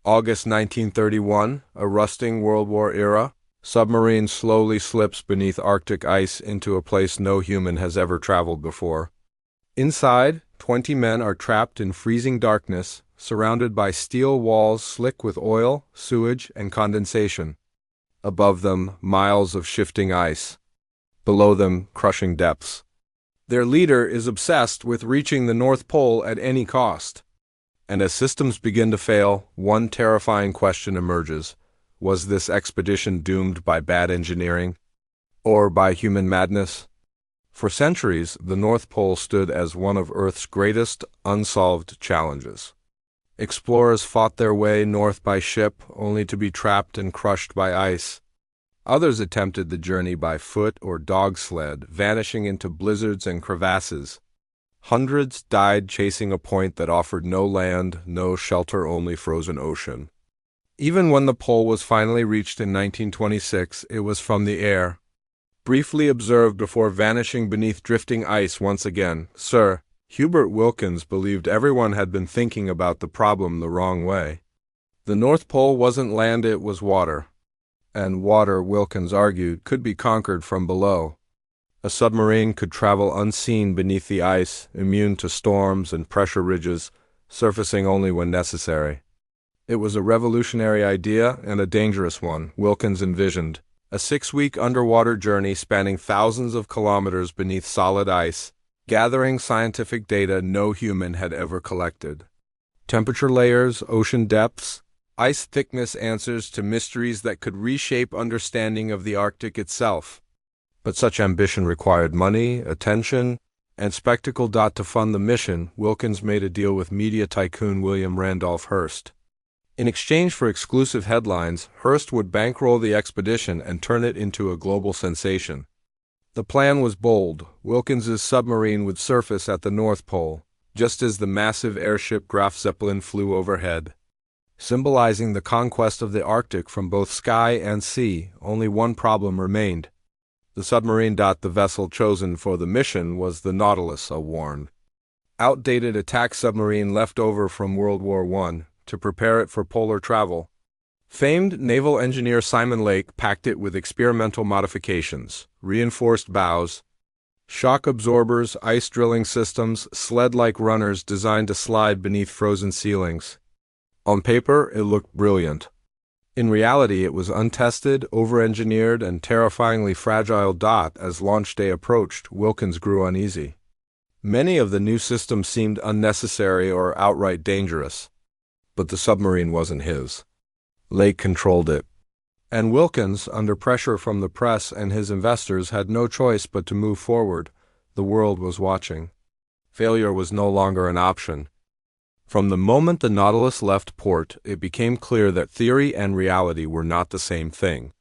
August 1931, a rusting World War era. Submarine slowly slips beneath Arctic ice into a place no human has ever traveled before. Inside, 20 men are trapped in freezing darkness, surrounded by steel walls slick with oil, sewage, and condensation. Above them, miles of shifting ice. Below them, crushing depths. Their leader is obsessed with reaching the North Pole at any cost. And as systems begin to fail, one terrifying question emerges. Was this expedition doomed by bad engineering? Or by human madness? For centuries, the North Pole stood as one of Earth's greatest unsolved challenges. Explorers fought their way north by ship, only to be trapped and crushed by ice. Others attempted the journey by foot or dog sled, vanishing into blizzards and crevasses. Hundreds died chasing a point that offered no land, no shelter, only frozen ocean. Even when the pole was finally reached in 1926, it was from the air. Briefly observed before vanishing beneath drifting ice once again, Sir Hubert Wilkins believed everyone had been thinking about the problem the wrong way. The North Pole wasn't land, it was water. And water, Wilkins argued, could be conquered from below. A submarine could travel unseen beneath the ice, immune to storms and pressure ridges, surfacing only when necessary. It was a revolutionary idea and a dangerous one, Wilkins envisioned. A 6-week underwater journey spanning thousands of kilometers beneath solid ice, gathering scientific data no human had ever collected. Temperature layers, ocean depths, ice thickness, answers to mysteries that could reshape understanding of the Arctic itself. But such ambition required money, attention, and spectacle. To fund the mission, Wilkins made a deal with media tycoon William Randolph Hearst. In exchange for exclusive headlines, Hearst would bankroll the expedition and turn it into a global sensation. The plan was bold. Wilkins's submarine would surface at the North Pole, just as the massive airship Graf Zeppelin flew overhead. Symbolizing the conquest of the Arctic from both sky and sea, only one problem remained. The submarine. The vessel chosen for the mission was the Nautilus, a worn, outdated attack submarine left over from World War I, to prepare it for polar travel. Famed naval engineer Simon Lake packed it with experimental modifications, reinforced bows, shock absorbers, ice drilling systems, sled-like runners designed to slide beneath frozen ceilings. On paper, it looked brilliant. In reality, it was untested, over-engineered, and terrifyingly fragile. As launch day approached, Wilkins grew uneasy. Many of the new systems seemed unnecessary or outright dangerous. But the submarine wasn't his. Lake controlled it. And Wilkins, under pressure from the press and his investors, had no choice but to move forward. The world was watching. Failure was no longer an option. From the moment the Nautilus left port, it became clear that theory and reality were not the same thing.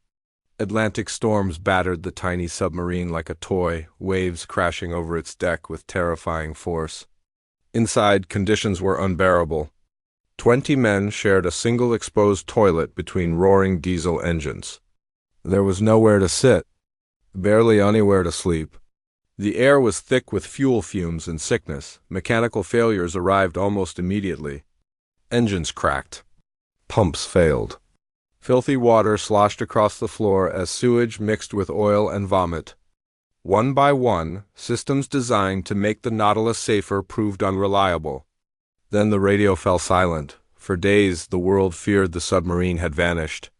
Atlantic storms battered the tiny submarine like a toy, waves crashing over its deck with terrifying force. Inside, conditions were unbearable. 20 men shared a single exposed toilet between roaring diesel engines. There was nowhere to sit, barely anywhere to sleep. The air was thick with fuel fumes and sickness. Mechanical failures arrived almost immediately. Engines cracked. Pumps failed. Filthy water sloshed across the floor as sewage mixed with oil and vomit. One by one, systems designed to make the Nautilus safer proved unreliable. Then the radio fell silent. For days, the world feared the submarine had vanished.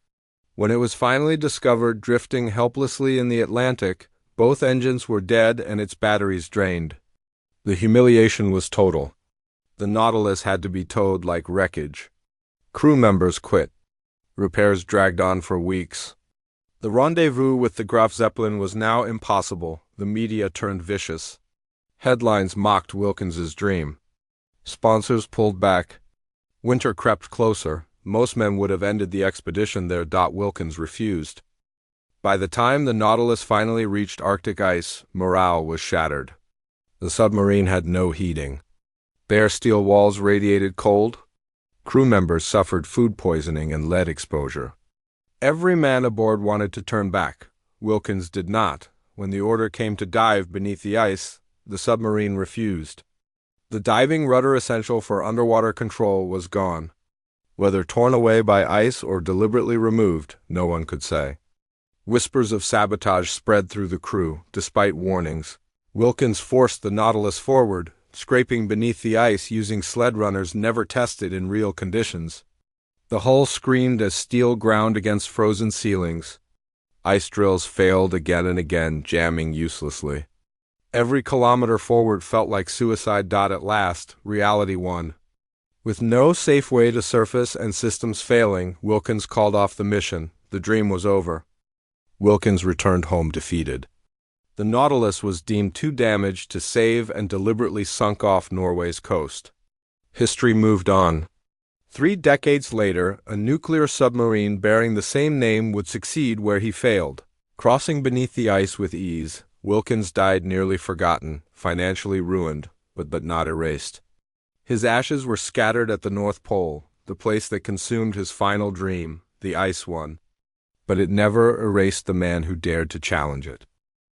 When it was finally discovered drifting helplessly in the Atlantic, both engines were dead and its batteries drained. The humiliation was total. The Nautilus had to be towed like wreckage. Crew members quit. Repairs dragged on for weeks. The rendezvous with the Graf Zeppelin was now impossible. The media turned vicious. Headlines mocked Wilkins's dream. Sponsors pulled back. Winter crept closer. Most men would have ended the expedition there. Wilkins refused. By the time the Nautilus finally reached Arctic ice, morale was shattered. The submarine had no heating. Bare steel walls radiated cold. Crew members suffered food poisoning and lead exposure. Every man aboard wanted to turn back. Wilkins did not. When the order came to dive beneath the ice, the submarine refused. The diving rudder essential for underwater control was gone. Whether torn away by ice or deliberately removed, no one could say. Whispers of sabotage spread through the crew, despite warnings. Wilkins forced the Nautilus forward, scraping beneath the ice using sled runners never tested in real conditions. The hull screamed as steel ground against frozen ceilings. Ice drills failed again and again, jamming uselessly. Every kilometer forward felt like suicide. At last, reality won. With no safe way to surface and systems failing, Wilkins called off the mission. The dream was over. Wilkins returned home defeated. The Nautilus was deemed too damaged to save and deliberately sunk off Norway's coast. History moved on. 3 decades later, a nuclear submarine bearing the same name would succeed where he failed. Crossing beneath the ice with ease, Wilkins died nearly forgotten, financially ruined, but not erased. His ashes were scattered at the North Pole, the place that consumed his final dream, the ice one. But it never erased the man who dared to challenge it.